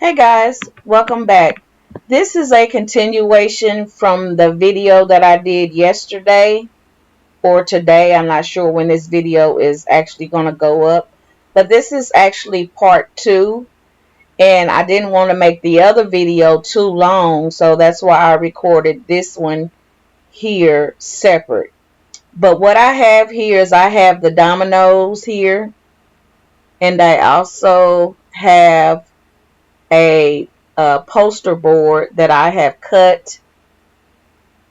Hey guys, welcome back. This is a continuation from the video that I did yesterday or today. I'm not sure when this video is actually going to go up, but this is actually part 2, and I didn't want to make the other video too long, so that's why I recorded this one here separate. But what I have here is I have the dominoes here, and I also have a, poster board that I have cut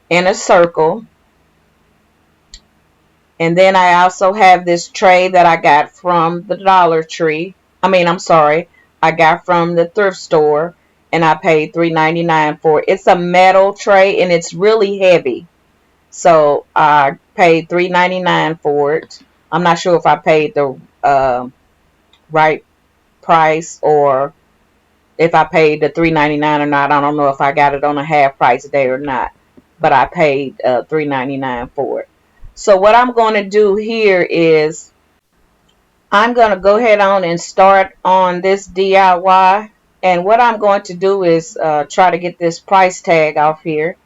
in a circle. And then I also have this tray that I got from the Dollar Tree. I'm sorry, I got from the thrift store, and I paid $3.99 for it. It's a metal tray and it's really heavy. So I paid $3.99 for it. I'm not sure if I paid the right price or if I paid the $3.99 or not. I don't know if I got it on a half price day or not, but I paid $3.99 for it. So what I'm going to do here is I'm going to go ahead on and start on this DIY. And what I'm going to do is try to get this price tag off here.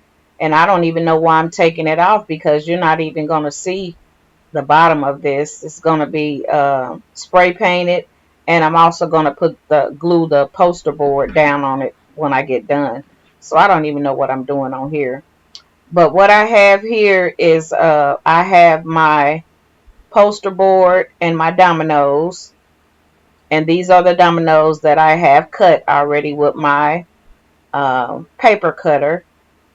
And I don't even know why I'm taking it off, because you're not even going to see the bottom of this. It's going to be spray painted, and I'm also going to put glue the poster board down on it when I get done. So I don't even know what I'm doing on here. But what I have here is I have my poster board and my dominoes, and these are the dominoes that I have cut already with my paper cutter.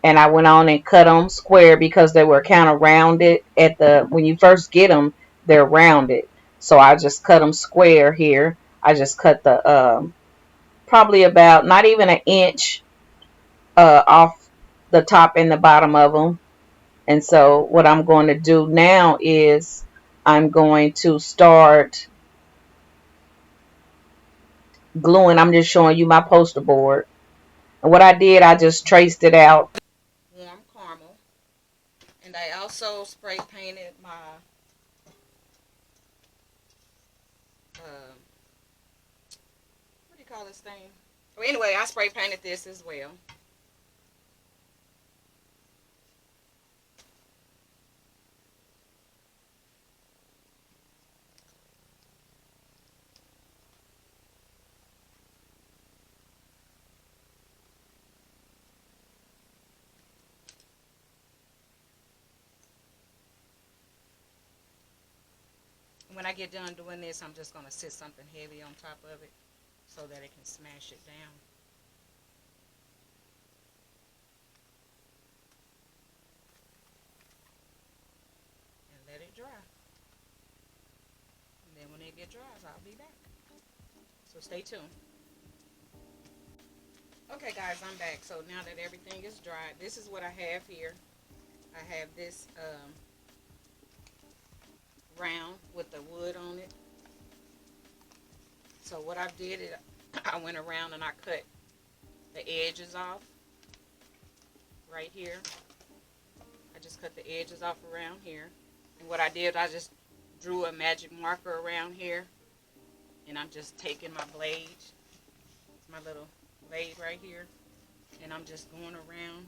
And I went on and cut them square because they were kind of rounded at the when you first get them, they're rounded. So I just cut them square here. I just cut the probably about not even an inch off the top and the bottom of them. And so what I'm going to do now is I'm going to start gluing. I'm just showing you my poster board. And what I did, I just traced it out. Warm caramel. And I also spray painted my what do you call this thing? Well, anyway, I spray painted this as well. When I get done doing this, I'm just going to sit something heavy on top of it so that it can smash it down. And let it dry. And then when it gets dry, I'll be back. So stay tuned. Okay guys, I'm back. So now that everything is dry, this is what I have here. I have this round with the wood on it. So what I did is I went around and I cut the edges off right here. I just cut the edges off around here. And what I did, I just drew a magic marker around here. And I'm just taking my blade, it's my little blade right here, and I'm just going around,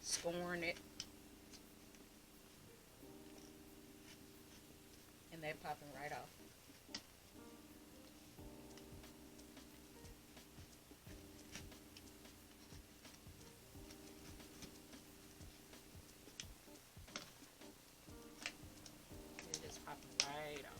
scoring it. And they're popping right off. They're just popping right off.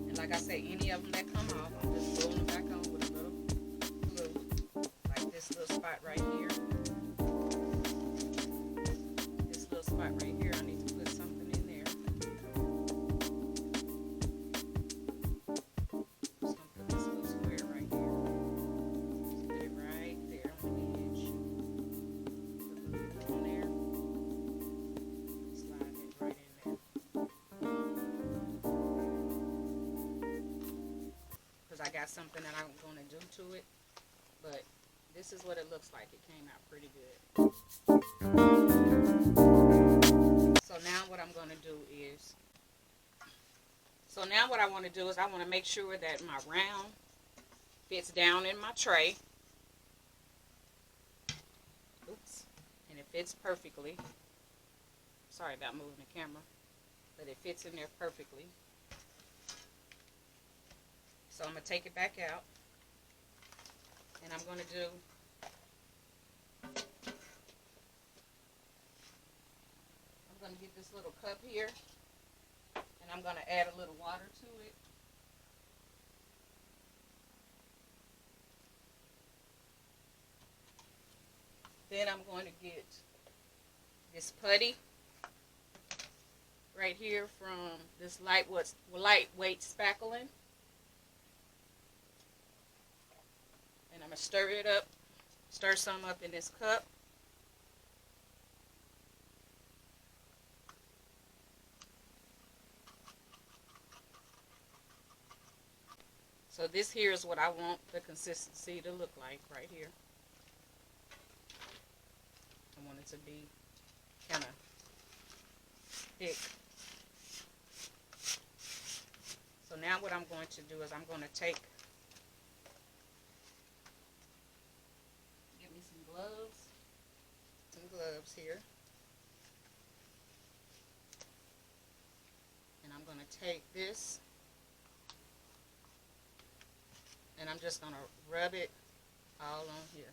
And like I said, any of them that come off, I'm just gluing them back on with a little glue. Like this little spot right here. This little spot right here, I need to put something in there. Just gonna put this little square right here. Just put it right there on the edge. Put a little glue on there. Slide it right in there. Because I got something that I'm going to do to it. But This is what it looks like. It came out pretty good. So now what I'm going to do is, I want to make sure that my round fits down in my tray. Oops. And it fits perfectly. Sorry about moving the camera, but it fits in there perfectly. So I'm going to take it back out, and I'm going to do, I'm going to get this little cup here, and I'm going to add a little water to it. Then I'm going to get this putty right here from this lightweight spackling. And I'm going to stir it up, stir some up in this cup. So this here is what I want the consistency to look like right here. I want it to be kind of thick. So now what I'm going to do is I'm going to take, give me some gloves here. And I'm going to take this, and I'm just going to rub it all on here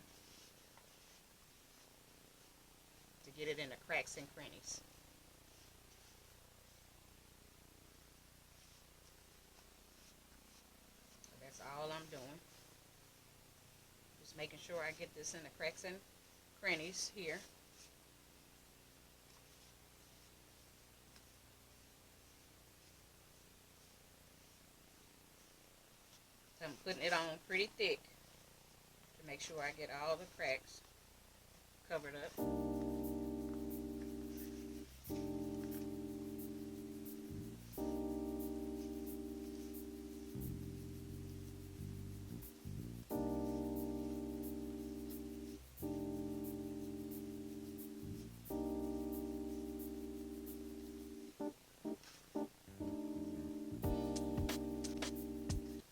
to get it in the cracks and crannies. So that's all I'm doing. Just making sure I get this in the cracks and crannies here. So I'm putting it on pretty thick to make sure I get all the cracks covered up.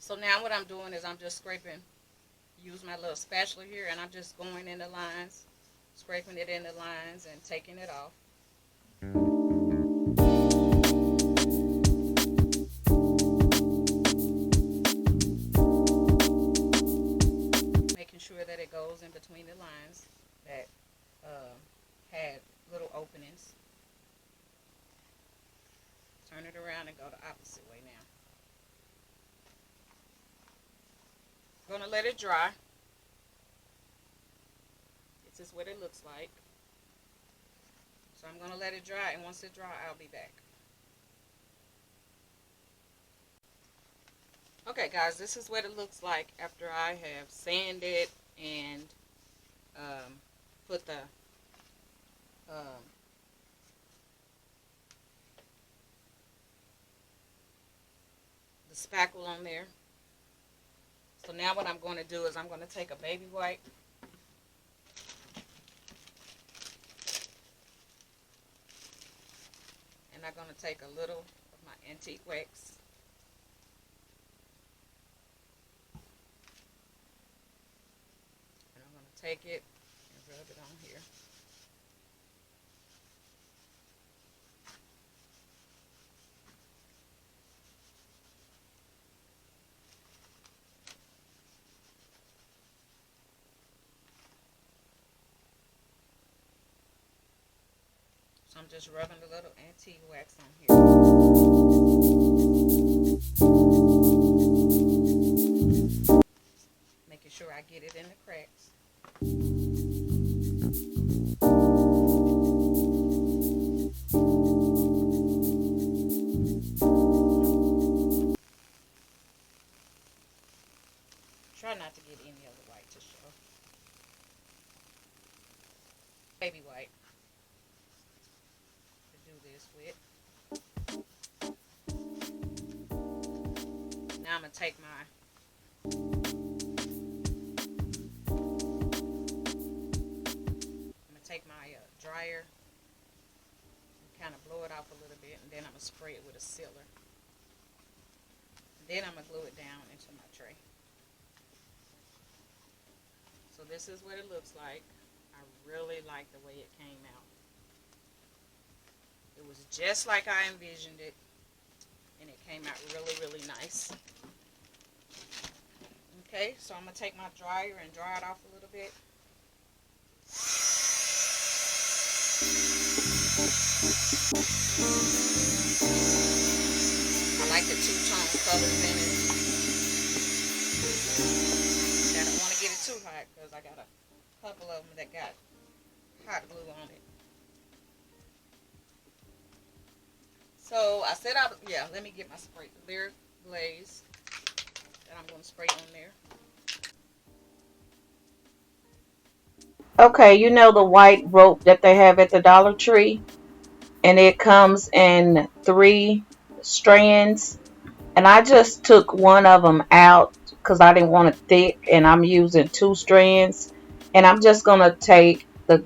So now what I'm doing is I'm just scraping, use my little spatula here, and I'm just going in the lines, scraping it in the lines and taking it off. Making sure that it goes in between the lines that had little openings. Turn it around and go the opposite way now. Going to let it dry. This is what it looks like. So I'm going to let it dry, and once it dry, I'll be back. Okay guys, this is what it looks like after I have sanded and put the spackle on there. So now what I'm going to do is I'm going to take a baby wipe and I'm going to take a little of my antique wax and I'm going to take it and rub it on here. So I'm just rubbing a little antique wax on here. Making sure I get it in the cracks. Try not to get any of the white to show. Baby white to do this with. Now I'm going to take my and then I'm going to spray it with a sealer. Then I'm going to glue it down into my tray. So this is what it looks like. I really like the way it came out. It was just like I envisioned it, and it came out really, really nice. Okay, so I'm going to take my dryer and dry it off a little bit. I like the two-tone colors in it. I don't want to get it too hot because I got a couple of them that got hot glue on it. So I said, let me get my spray, Clear Glaze that I'm going to spray on there. Okay, you know the white rope that they have at the Dollar Tree? And it comes in 3 strands. And I just took one of them out because I didn't want it thick, and I'm using 2 strands. And I'm just going to take the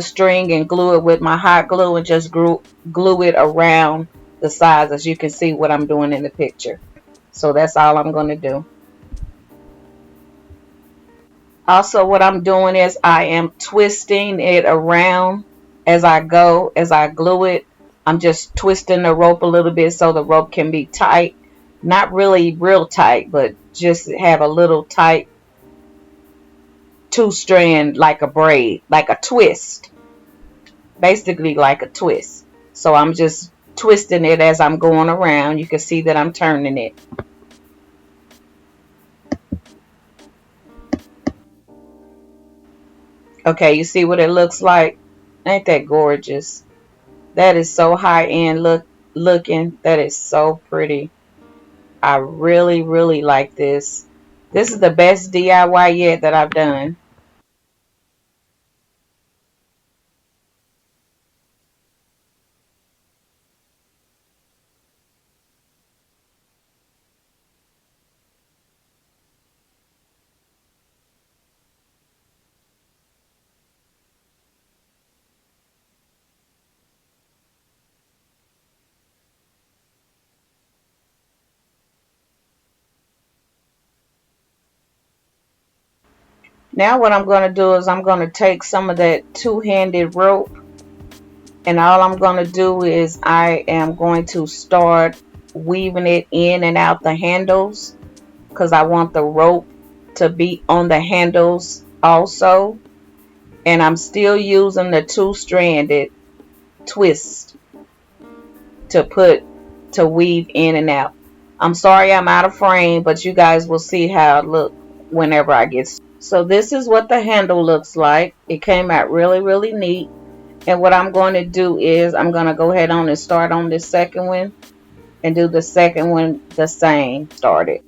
string and glue it with my hot glue and just glue it around the sides, as you can see what I'm doing in the picture. So that's all I'm going to do. Also, what I'm doing is I am twisting it around as I go, as I glue it. I'm just twisting the rope a little bit so the rope can be tight. Not really real tight, but just have a little tight 2-strand, like a braid, like a twist. Basically like a twist. So I'm just twisting it as I'm going around. You can see that I'm turning it. Okay, you see what it looks like? Ain't that gorgeous? That is so high end looking. That is so pretty. I really, really like this. This is the best DIY yet that I've done. Now what I'm going to do is I'm going to take some of that 2-handed rope, and all I'm going to do is I am going to start weaving it in and out the handles, because I want the rope to be on the handles also. And I'm still using the 2-stranded twist to weave in and out. I'm sorry I'm out of frame, but you guys will see how it looks whenever I get started. So this is what the handle looks like. It came out really, really neat. And what I'm going to do is I'm going to go ahead on and start on this second one and do the second one the same. Started.